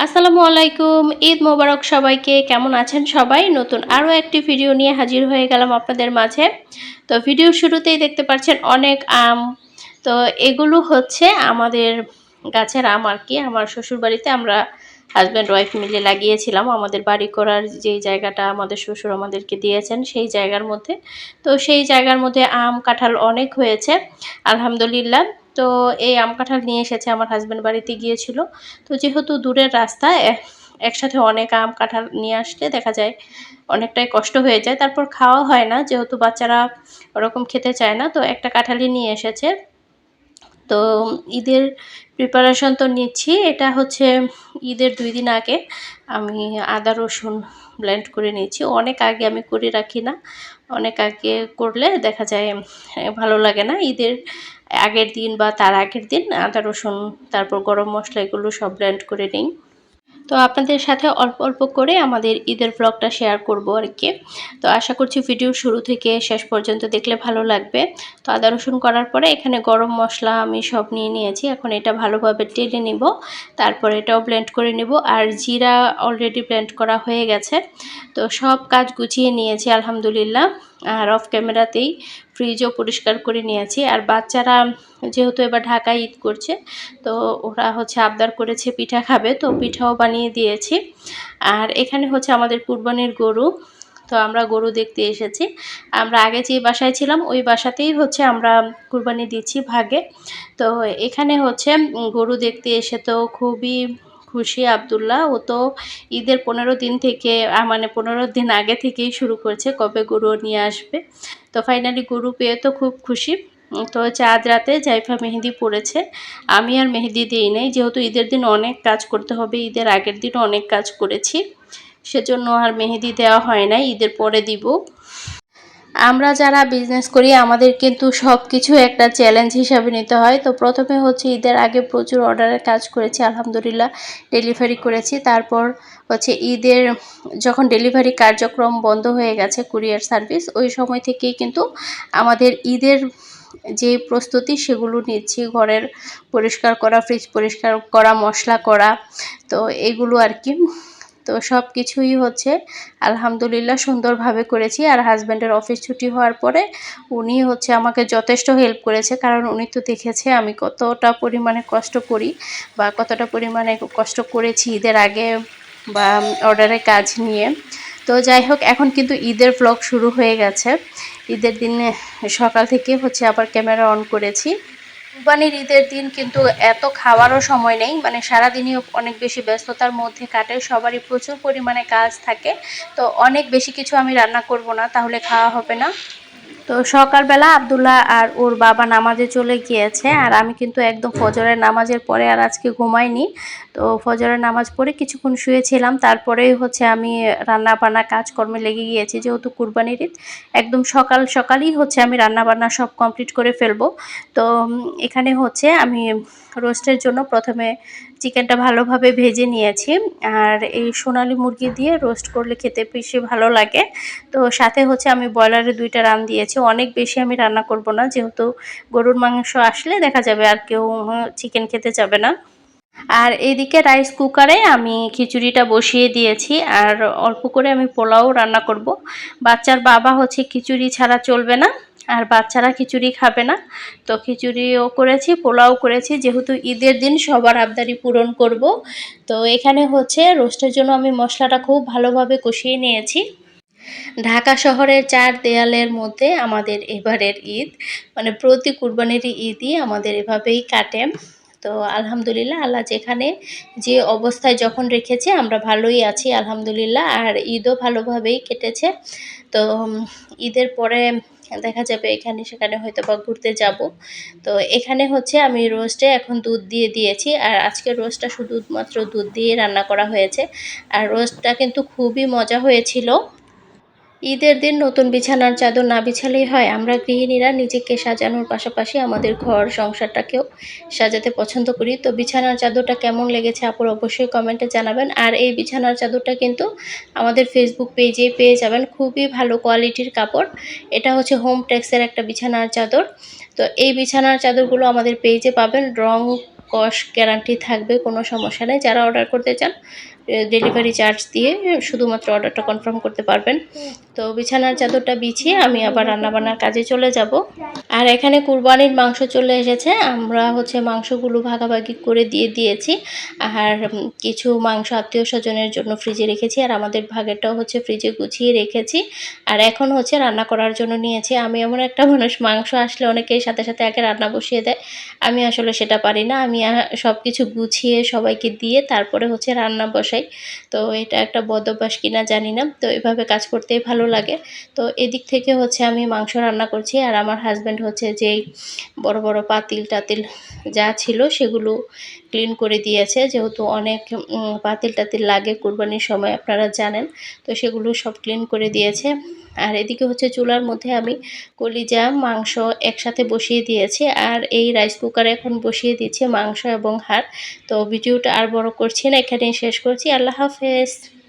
আসসালামু আলাইকুম। ঈদ মোবারক সবাইকে। কেমন আছেন সবাই? নতুন আরও একটি ভিডিও নিয়ে হাজির হয়ে গেলাম আপনাদের মাঝে। তো ভিডিওর শুরুতেই দেখতে পাচ্ছেন অনেক আম। তো এগুলো হচ্ছে আমাদের গাছের আম আরকি। আমার শ্বশুরবাড়িতে আমরা হাসব্যান্ড ওয়াইফ মিলে লাগিয়েছিলাম। আমাদের বাড়ি করার যেই জায়গাটা আমাদের শ্বশুর আমাদেরকে দিয়েছেন সেই জায়গার মধ্যে। তো সেই জায়গার মধ্যে আম, কাঁঠাল অনেক হয়েছে আলহামদুলিল্লাহ। তো এই আম কাঁঠাল নিয়ে এসেছে আমার হাসব্যান্ড বাড়িতে গিয়েছিল। তো যেহেতু দূরের রাস্তা একসাথে অনেক আম কাঁঠাল নিয়ে আসলে দেখা যায় অনেকটাই কষ্ট হয়ে যায়, তারপর খাওয়া হয় না যেহেতু বাচ্চারা ওরকম খেতে চায় না। তো একটা কাঁঠালই নিয়ে এসেছে। তো ঈদের প্রিপারেশন তো নিচ্ছি। এটা হচ্ছে ঈদের 2 দিন আগে আমি আদা রসুন ব্লেন্ড করে নিয়েছি। অনেক আগে আমি করে রাখি না, অনেক আগে করলে দেখা যায় ভালো লাগে না। ঈদের আগের দিন বা তার আগের দিন আদা রসুন তারপর গরম মশলা এগুলো সব ব্লেন্ড করে নিই। তো আপনাদের সাথে অল্প অল্প করে আমাদের ঈদের ব্লগটা শেয়ার করব আর কি। তো আশা করছি ভিডিও শুরু থেকে শেষ পর্যন্ত দেখলে ভালো লাগবে। তো আদা রসুন করার পরে এখানে গরম মশলা আমি সব নিয়ে নিয়েছি। এখন এটা ভালোভাবে টেলে নিব, তারপর এটাও ব্লেন্ড করে নিব। আর জিরা অলরেডি ব্লেন্ড করা হয়ে গেছে। তো সব কাজ গুছিয়ে নিয়েছি আলহামদুলিল্লাহ। আর অফ ক্যামেরাতেই ফ্রিজও পরিষ্কার করে নিয়েছি। আর বাচ্চারা যেহেতু এবার ঢাকায় ঈদ করছে, তো ওরা হচ্ছে আবদার করেছে পিঠা খাবে, তো পিঠাও বানিয়ে দিয়েছি। আর এখানে হচ্ছে আমাদের কুরবানির গরু। তো আমরা গরু দেখতে এসেছি। আমরা আগে যে বাসায় ছিলাম ওই বাসাতেই হচ্ছে আমরা কুরবানি দিচ্ছি ভাগে। তো এখানে হচ্ছে গরু দেখতে এসে তো খুবই খুশি আব্দুল্লাহ। ও তো ঈদের 15 দিন থেকে মানে 15 দিন আগে থেকেই শুরু করছে কবে গরু নিয়ে আসবে। তো ফাইনালি গরু পেয়ে তো খুব খুশি। তো চাঁদ রাতে জাইফা মেহেদি পড়েছে। আমি আর মেহেদি দিই নাই যেহেতু ঈদের দিন অনেক কাজ করতে হবে। ঈদের আগের দিনও অনেক কাজ করেছি, সেজন্য আর মেহেদি দেওয়া হয় নাই, ঈদের পরে দিব। আমরা যারা বিজনেস করি আমাদের কিন্তু সব কিছু একটা চ্যালেঞ্জ হিসাবে নিতে হয়। তো প্রথমে হচ্ছে ঈদের আগে প্রচুর অর্ডারের কাজ করেছি আলহামদুলিল্লাহ, ডেলিভারি করেছি। তারপর হচ্ছে ঈদের যখন ডেলিভারি কার্যক্রম বন্ধ হয়ে গেছে কুরিয়ার সার্ভিস, ওই সময় থেকেই কিন্তু আমাদের ঈদের যে প্রস্তুতি সেগুলো নিচ্ছি। ঘরের পরিষ্কার করা, ফ্রিজ পরিষ্কার করা, মশলা করা, তো এগুলো আর কি। তো সব কিছুই হচ্ছে আলহামদুলিল্লাহ সুন্দরভাবে করেছি। আর হাজব্যান্ডের অফিস ছুটি হওয়ার পরে উনি হচ্ছে আমাকে যথেষ্ট হেল্প করেছে, কারণ উনি তো দেখেছে আমি কতটা পরিমাণে কষ্ট করি বা কতটা পরিমাণে কষ্ট করেছি ঈদের আগে বা অর্ডারের কাজ নিয়ে। তো যাই হোক, এখন কিন্তু ঈদের ব্লগ শুরু হয়ে গেছে। ঈদের দিনে সকাল থেকে হচ্ছে আবার ক্যামেরা অন করেছি। কুরবানির ঈদের দিন কিন্তু এত খাওয়ারও সময় নেই, মানে সারাদিনই অনেক বেশি ব্যস্ততার মধ্যে কাটে, সবারই প্রচুর পরিমাণে কাজ থাকে। তো অনেক বেশি কিছু আমি রান্না করব না, তাহলে খাওয়া হবে না। তো সকালবেলা আব্দুল্লাহ আর ওর বাবা নামাজে চলে গিয়েছে, আর আমি কিন্তু একদম ফজরের নামাজের পরে আর আজকে ঘুমাইনি। তো ফজরের নামাজ পড়ে কিছুক্ষণ শুয়েছিলাম, তারপরেই হচ্ছে আমি রান্না বান্না কাজকর্মে লেগে গিয়েছি। যেহেতু কুরবানির ঈদ একদম সকাল সকালই হচ্ছে আমি রান্না বান্না সব কমপ্লিট করে ফেলবো। তো এখানে হচ্ছে আমি রোস্টের জন্য প্রথমে চিকেনটা ভালোভাবে ভেজে নিয়েছি। আর এই সোনালী মুরগি দিয়ে রোস্ট করলে খেতে বেশি ভালো লাগে। তো সাথে হচ্ছে আমি ব্রয়লারের 2টা রান দিয়েছি। অনেক বেশি আমি রান্না করব না, যেহেতু গরুর মাংস আসলে দেখা যাবে আর কেউ চিকেন খেতে যাবে না। আর এইদিকে রাইস কুকারে আমি খিচুড়িটা বসিয়ে দিয়েছি, আর অল্প করে আমি পোলাও রান্না করব। বাচ্চার বাবা হচ্ছে খিচুড়ি ছাড়া চলবে না, আর বাচ্চারা খিচুড়ি খাবে না। তো খিচুড়িও করেছি, পোলাও করেছি, যেহেতু ঈদের দিন সবার আবদারি পূরণ করব। তো এখানে হচ্ছে রোস্টের জন্য আমি মশলাটা খুব ভালোভাবে কষিয়ে নিয়েছি। ঢাকা শহরের 4 দেয়ালের মধ্যে আমাদের এবারের ঈদ, মানে প্রতি কুরবানির ঈদই আমাদের এভাবেই কাটে। তো আলহামদুলিল্লাহ, আল্লাহ যেখানে যে অবস্থায় যখন রেখেছে আমরা ভালোই আছি আলহামদুলিল্লাহ। আর ঈদও ভালোভাবেই কেটেছে। তো ঈদের পরে দেখা যাবে এখানে সেখানে হয়তো বা ঘুরতে যাব। তো এখানে হচ্ছে আমি রোস্টে এখন দুধ দিয়ে দিয়েছি, আর আজকের রোস্টটা শুধুমাত্র দুধ দিয়ে রান্না করা হয়েছে। আর রোস্টটা কিন্তু খুবই মজা হয়েছিল। ঈদের দিন নতুন বিছানার চাদর না বিছালেই হয়। আমরা গৃহিণীরা নিজেকে সাজানোর পাশাপাশি আমাদের ঘর সংসারটাকেও সাজাতে পছন্দ করি। তো বিছানার চাদরটা কেমন লেগেছে আপুর অবশ্যই কমেন্টে জানাবেন। আর এই বিছানার চাদরটা কিন্তু আমাদের ফেসবুক পেজে পেয়ে যাবেন, খুবই ভালো কোয়ালিটির কাপড়। এটা হচ্ছে হোম টেক্সের একটা বিছানার চাদর। তো এই বিছানার চাদরগুলো আমাদের পেজে পাবেন, রং কস গ্যারান্টি থাকবে, কোনো সমস্যা নেই। যারা অর্ডার করতে চান ডেলিভারি চার্জ দিয়ে শুধুমাত্র অর্ডারটা কনফার্ম করতে পারবেন। তো বিছানার চাদরটা বিছিয়ে আমি আবার রান্নাবান্নার কাজে চলে যাব। আর এখানে কুরবানির মাংস চলে এসেছে। আমরা মাংসগুলো ভাগাভাগি করে দিয়েছি। আর কিছু মাংস আত্মীয়স্বজনের জন্য ফ্রিজে রেখেছি। আর আমাদের ভাগেরটাও ফ্রিজে গুছিয়ে রেখেছি। আর এখন রান্না করার জন্য নিয়েছি। আমি এমন একটা মানুষ, মাংস আসলে অনেকেই সাথে সাথে আগে রান্না বসিয়ে দেয়। আমি আসলে সেটা পারি না। আমি সবকিছু গুছিয়ে সবাইকে দিয়ে তারপরে রান্না বসাই। তো এটা একটা বদ অভ্যাস কিনা জানি না। তো এভাবে কাজ করতেই ভালো লাগে। তো এদিক থেকে আমি মাংস রান্না করছি। আর আমার হাজব্যান্ড যেই বড় বড় পাতিল-টাতিল যা ছিল সেগুলো ক্লিন করে দিয়েছে। যেহেতু অনেক পাতিল-টাতিল লাগে কুরবানির সময়, আপনারা জানেন। তো সেগুলো সব ক্লিন করে দিয়েছে। আর এদিকে চুলার মধ্যে আমি কলিজা মাংস একসাথে বসিয়ে দিয়েছি। আর এই রাইস কুকারে এখন বসিয়ে দিচ্ছি মাংস এবং হাড়। তো ভিডিওটা আর বড় করছি না, এখানেই শেষ করছি। আল্লাহ হাফেজ।